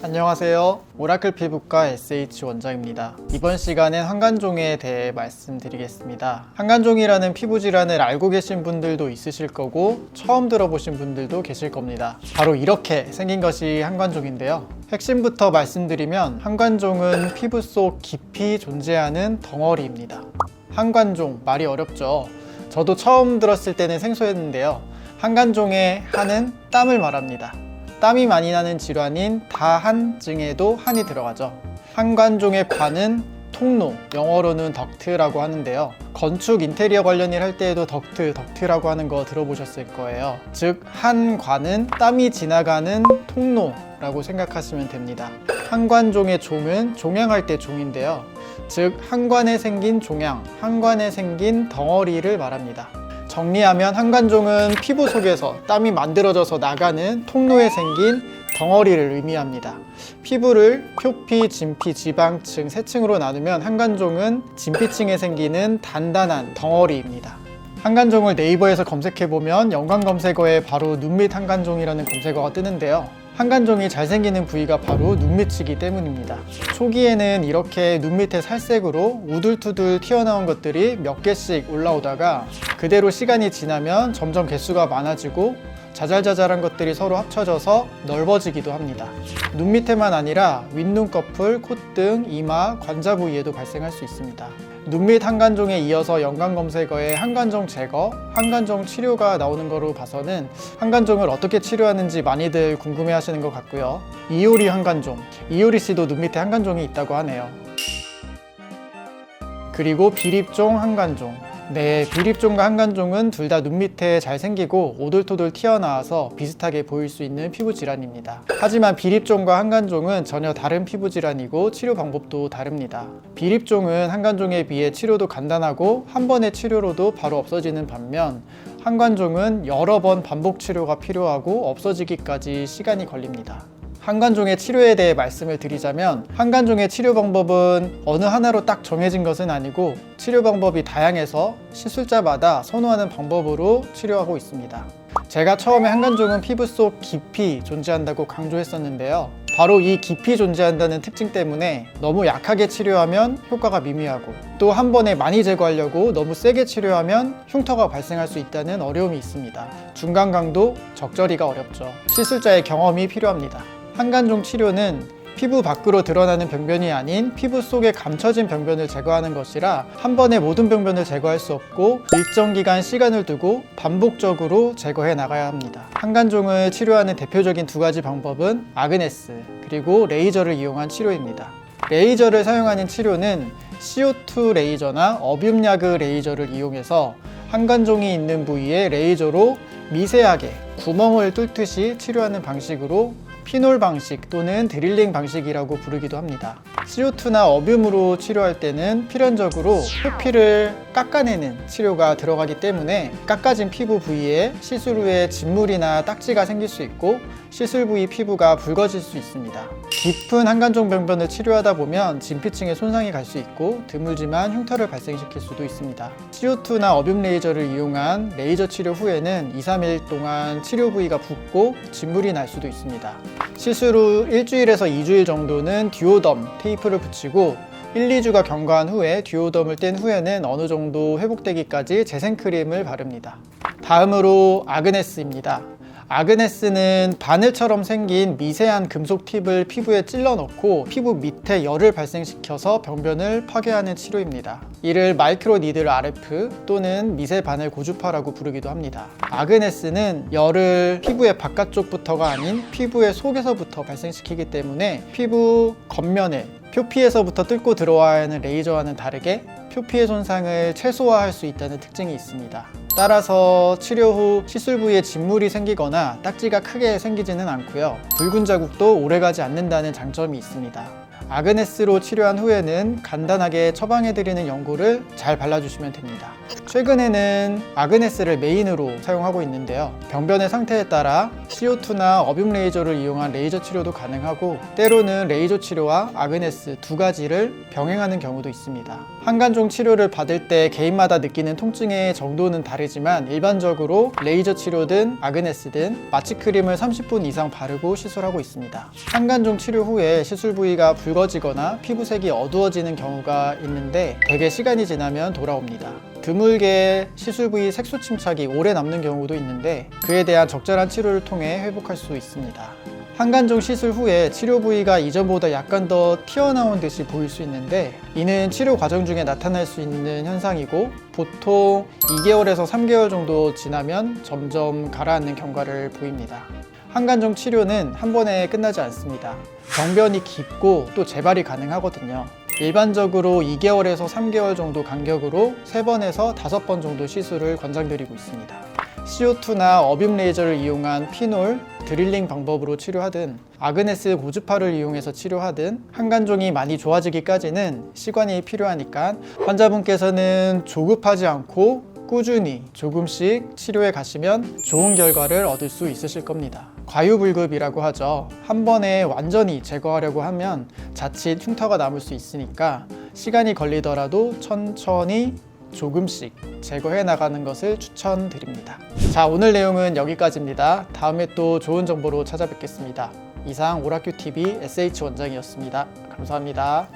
안녕하세요. 오라클 피부과 SH 원장입니다. 이번 시간엔 한간종에 대해 말씀드리겠습니다. 한간종이라는 피부 질환을 알고 계신 분들도 있으실 거고 처음 들어보신 분들도 계실 겁니다. 바로 이렇게 생긴 것이 한간종인데요. 핵심부터 말씀드리면 한간종은 피부 속 깊이 존재하는 덩어리입니다. 한간종, 말이 어렵죠. 저도 처음 들었을 때는 생소했는데요. 한간종의 한은 땀을 말합니다. 땀이 많이 나는 질환인 다한증에도 한이 들어가죠. 한간종의 관은 통로, 영어로는 덕트라고 하는데요. 건축 인테리어 관련 일 할 때에도 덕트라고 하는 거 들어보셨을 거예요. 즉 한관은 땀이 지나가는 통로라고 생각하시면 됩니다. 한간종의 종은 종양할 때 종인데요. 즉 한관에 생긴 종양, 한관에 생긴 덩어리를 말합니다. 정리하면 한간종은 피부 속에서 땀이 만들어져서 나가는 통로에 생긴 덩어리를 의미합니다. 피부를 표피, 진피, 지방층 세 층으로 나누면 한간종은 진피층에 생기는 단단한 덩어리입니다. 한간종을 네이버에서 검색해보면 연관 검색어에 바로 눈밑 한간종이라는 검색어가 뜨는데요. 한간종이 잘 생기는 부위가 바로 눈밑이기 때문입니다. 초기에는 이렇게 눈밑에 살색으로 우둘투둘 튀어나온 것들이 몇 개씩 올라오다가 그대로 시간이 지나면 점점 개수가 많아지고 자잘자잘한 것들이 서로 합쳐져서 넓어지기도 합니다. 눈 밑에만 아니라 윗눈꺼풀, 콧등, 이마, 관자 부위에도 발생할 수 있습니다. 눈밑 한간종에 이어서 연관 검색어에 한간종 제거, 한간종 치료가 나오는 거로 봐서는 한간종을 어떻게 치료하는지 많이들 궁금해 하시는 것 같고요. 이효리 한간종, 이효리 씨도 눈 밑에 한간종이 있다고 하네요. 그리고 비립종 한간종. 네, 비립종과 한간종은 둘 다 눈 밑에 잘 생기고 오돌토돌 튀어나와서 비슷하게 보일 수 있는 피부 질환입니다. 하지만 비립종과 한간종은 전혀 다른 피부 질환이고 치료 방법도 다릅니다. 비립종은 한간종에 비해 치료도 간단하고 한 번의 치료로도 바로 없어지는 반면 한간종은 여러 번 반복 치료가 필요하고 없어지기까지 시간이 걸립니다. 한간종의 치료에 대해 말씀을 드리자면 한간종의 치료 방법은 어느 하나로 딱 정해진 것은 아니고 치료 방법이 다양해서 시술자마다 선호하는 방법으로 치료하고 있습니다. 제가 처음에 한간종은 피부 속 깊이 존재한다고 강조했었는데요. 바로 이 깊이 존재한다는 특징 때문에 너무 약하게 치료하면 효과가 미미하고 또 한 번에 많이 제거하려고 너무 세게 치료하면 흉터가 발생할 수 있다는 어려움이 있습니다. 중간 강도, 적절히가 어렵죠. 시술자의 경험이 필요합니다. 한간종 치료는 피부 밖으로 드러나는 병변이 아닌 피부 속에 감춰진 병변을 제거하는 것이라 한 번에 모든 병변을 제거할 수 없고 일정 기간 시간을 두고 반복적으로 제거해 나가야 합니다. 한간종을 치료하는 대표적인 두 가지 방법은 아그네스 그리고 레이저를 이용한 치료입니다. 레이저를 사용하는 치료는 CO2 레이저나 어뷸야그 레이저를 이용해서 한간종이 있는 부위에 레이저로 미세하게 구멍을 뚫듯이 치료하는 방식으로 피놀 방식 또는 드릴링 방식이라고 부르기도 합니다. CO2나 어뷸으로 치료할 때는 필연적으로 표피를 깎아내는 치료가 들어가기 때문에 깎아진 피부 부위에 시술 후에 진물이나 딱지가 생길 수 있고 시술 부위 피부가 붉어질 수 있습니다. 깊은 한간종 병변을 치료하다 보면 진피층에 손상이 갈 수 있고 드물지만 흉터를 발생시킬 수도 있습니다. CO2나 어뷸 레이저를 이용한 레이저 치료 후에는 2-3일 동안 치료 부위가 붓고 진물이 날 수도 있습니다. 시술 후 일주일에서 2주일 정도는 듀오덤 테이프를 붙이고 1-2주가 경과한 후에 듀오덤을 뗀 후에는 어느 정도 회복되기까지 재생크림을 바릅니다. 다음으로 아그네스입니다. 아그네스는 바늘처럼 생긴 미세한 금속 팁을 피부에 찔러 넣고 피부 밑에 열을 발생시켜서 병변을 파괴하는 치료입니다. 이를 마이크로 니들 RF 또는 미세 바늘 고주파라고 부르기도 합니다. 아그네스는 열을 피부의 바깥쪽부터가 아닌 피부의 속에서부터 발생시키기 때문에 피부 겉면에 표피에서부터 뚫고 들어와야 하는 레이저와는 다르게 표피의 손상을 최소화할 수 있다는 특징이 있습니다. 따라서 치료 후 시술 부위에 진물이 생기거나 딱지가 크게 생기지는 않고요. 붉은 자국도 오래가지 않는다는 장점이 있습니다. 아그네스로 치료한 후에는 간단하게 처방해드리는 연고를 잘 발라주시면 됩니다. 최근에는 아그네스를 메인으로 사용하고 있는데요. 병변의 상태에 따라 CO2나 어뷸 레이저를 이용한 레이저 치료도 가능하고, 때로는 레이저 치료와 아그네스 두 가지를 병행하는 경우도 있습니다. 한간종 치료를 받을 때 개인마다 느끼는 통증의 정도는 다르지만 일반적으로 레이저 치료든 아그네스든 마취크림을 30분 이상 바르고 시술하고 있습니다. 한간종 치료 후에 시술 부위가 붉어지거나 피부색이 어두워지는 경우가 있는데 대개 시간이 지나면 돌아옵니다. 드물게 시술 부위 색소 침착이 오래 남는 경우도 있는데 그에 대한 적절한 치료를 통해 회복할 수 있습니다. 한간종 시술 후에 치료 부위가 이전보다 약간 더 튀어나온 듯이 보일 수 있는데, 이는 치료 과정 중에 나타날 수 있는 현상이고 보통 2개월에서 3개월 정도 지나면 점점 가라앉는 경과를 보입니다. 한간종 치료는 한 번에 끝나지 않습니다. 병변이 깊고 또 재발이 가능하거든요. 일반적으로 2개월에서 3개월 정도 간격으로 3번에서 5번 정도 시술을 권장드리고 있습니다. CO2나 어뷸 레이저를 이용한 피놀, 드릴링 방법으로 치료하든 아그네스 고주파를 이용해서 치료하든 한간종이 많이 좋아지기까지는 시간이 필요하니까 환자분께서는 조급하지 않고 꾸준히 조금씩 치료해 가시면 좋은 결과를 얻을 수 있으실 겁니다. 과유불급이라고 하죠. 한 번에 완전히 제거하려고 하면 자칫 흉터가 남을 수 있으니까 시간이 걸리더라도 천천히 조금씩 제거해 나가는 것을 추천드립니다. 자, 오늘 내용은 여기까지입니다. 다음에 또 좋은 정보로 찾아뵙겠습니다. 이상 오라큐TV SH 원장이었습니다. 감사합니다.